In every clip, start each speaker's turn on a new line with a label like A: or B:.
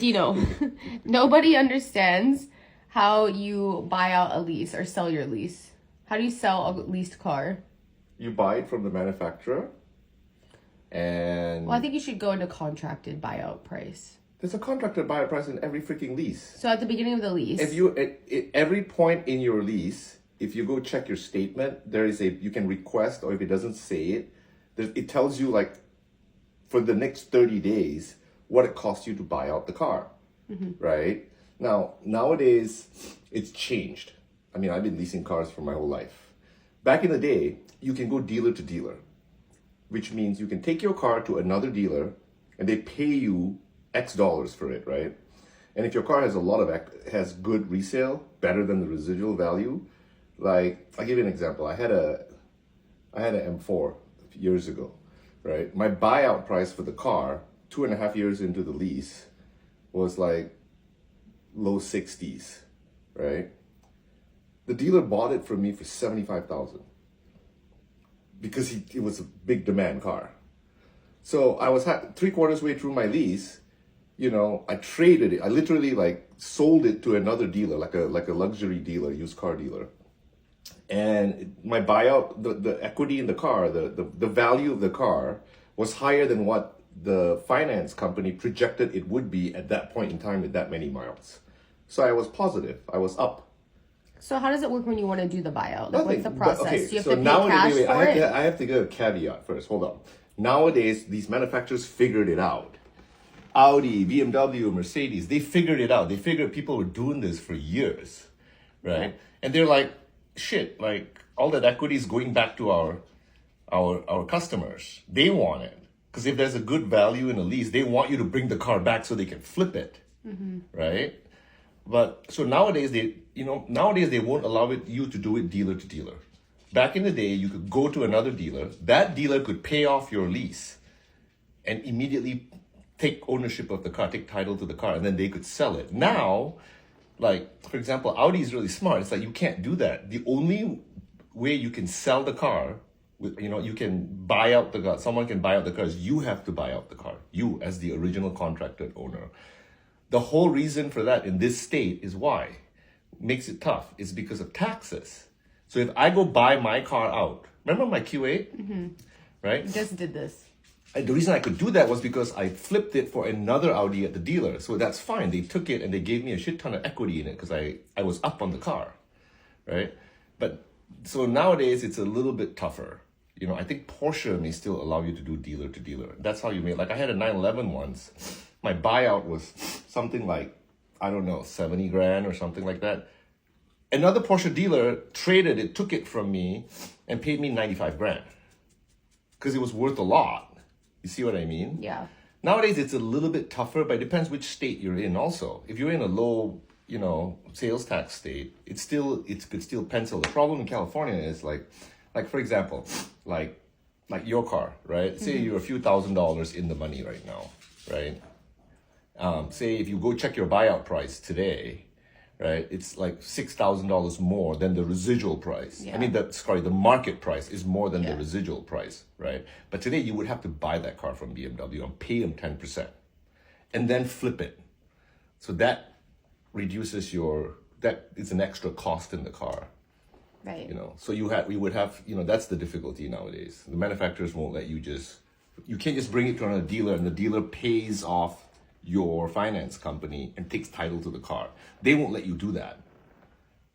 A: Dino, nobody understands how you buy out a lease or sell your lease. How do you sell a leased car?
B: You buy it from the manufacturer, and
A: Well, I think you should go into contracted buyout price.
B: there's a contracted buyer price in every freaking lease.
A: So at the beginning of the lease,
B: If you at every point in your lease, if you go check your statement, there is you can request, or if it doesn't say it, it tells you like for the next 30 days what it costs you to buy out the car, right? Now, nowadays, it's changed. I mean, I've been leasing cars for my whole life. Back in the day, you can go dealer to dealer, which means you can take your car to another dealer and they pay you X dollars for it, right? And if your car has has good resale, better than the residual value, like I'll give you an example. I had a M4 years ago, right? My buyout price for the car, 2.5 years into the lease, was like low 60s, right? The dealer bought it from me for $75,000 because it was a big demand car. So I was 3/4 way through my lease. You know, I traded it. I literally like sold it to another dealer, like a luxury dealer, used car dealer. And my buyout, the equity in the car, the value of the car was higher than what the finance company projected it would be at that point in time with that many miles. So I was positive. I was up.
A: so how does it work when you want to do the buyout? Like, what's the
B: Nothing.
A: process?
B: Okay,
A: Do you have
B: so
A: to pay cash
B: wait,
A: for it?
B: I have to give a caveat first. Hold on. Nowadays, these manufacturers figured it out. Audi, BMW, Mercedes, they figured it out. They figured people were doing this for years, right? And they're like, shit, like all that equity is going back to our customers. They want it. Because if there's a good value in a lease, they want you to bring the car back so they can flip it, right? But so nowadays they won't allow you to do it dealer to dealer. Back in the day, you could go to another dealer. That dealer could pay off your lease and immediately take ownership of the car, take title to the car, and then they could sell it. Now, like, for example, Audi is really smart. It's like you can't do that. The only way you can sell the car, you can buy out the car, someone can buy out the car, is you have to buy out the car, you as the original contracted owner. The whole reason for that in this state is why? Makes it tough. It's because of taxes. So if I go buy my car out, remember my Q8? Right?
A: You just did this.
B: The reason I could do that was because I flipped it for another Audi at the dealer. So that's fine. They took it and they gave me a shit ton of equity in it because I was up on the car, right? But so nowadays it's a little bit tougher. I think Porsche may still allow you to do dealer to dealer. That's how you make, like I had a 911 once. My buyout was something like, I don't know, 70 grand or something like that. Another Porsche dealer traded it, took it from me and paid me 95 grand because it was worth a lot. You see what I mean?
A: Yeah.
B: Nowadays, it's a little bit tougher, but it depends which state you're in also. If you're in a low, sales tax state, it could still pencil. The problem in California is like for example, like your car, right? Say you're a few $1,000s in the money right now, right? Say if you go check your buyout price today, right? It's like $6,000 more than the residual price.
A: Yeah.
B: I mean, the market price is more than the residual price, right? But today you would have to buy that car from BMW and pay them 10% and then flip it. So that reduces that is an extra cost in the car.
A: Right.
B: So we would have, that's the difficulty nowadays. The manufacturers won't let you can't just bring it to another dealer and the dealer pays off your finance company and takes title to the car. They won't let you do that.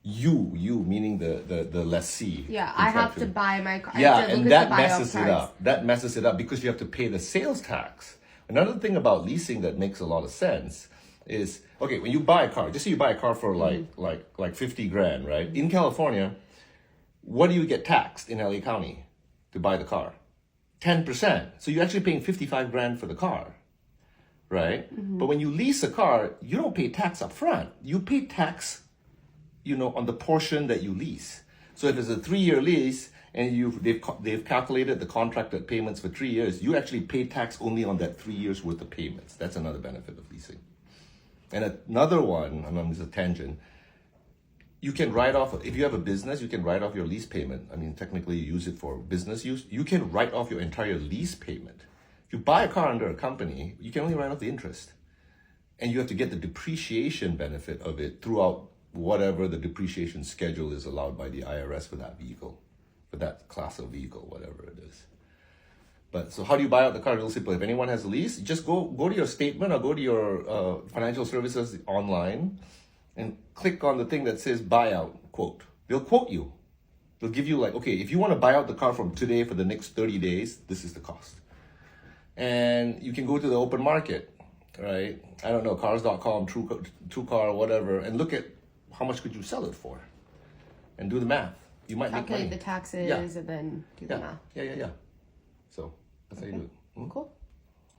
B: You meaning the lessee.
A: Yeah, I have to buy my car.
B: Yeah, and that messes it up. That messes it up because you have to pay the sales tax. Another thing about leasing that makes a lot of sense is, okay, when you buy a car, just say you buy a car for like 50 grand, right? In California, what do you get taxed in LA County to buy the car? 10%. So you're actually paying 55 grand for the car. Right? But when you lease a car, you don't pay tax up front. You pay tax, on the portion that you lease. So if it's a 3-year lease and they've calculated the contracted payments for 3 years, you actually pay tax only on that 3 years worth of payments. That's another benefit of leasing. And another one, this is a tangent, you can write off, if you have a business, you can write off your lease payment. I mean, technically you use it for business use. You can write off your entire lease payment. If you buy a car under a company, you can only write off the interest. and you have to get the depreciation benefit of it throughout whatever the depreciation schedule is allowed by the IRS for that vehicle, for that class of vehicle, whatever it is. But so how do you buy out the car? Real simple. If anyone has a lease, just go to your statement or go to your financial services online and click on the thing that says buyout quote. They'll quote you. They'll give you like, okay, if you want to buy out the car from today for the next 30 days, this is the cost. And you can go to the open market, right? I don't know, cars.com, TrueCar, whatever, and look at how much could you sell it for and do the math. You might
A: calculate
B: make money.
A: the taxes
B: Yeah.
A: and then do the math.
B: Yeah. So that's how you do it.
A: Cool.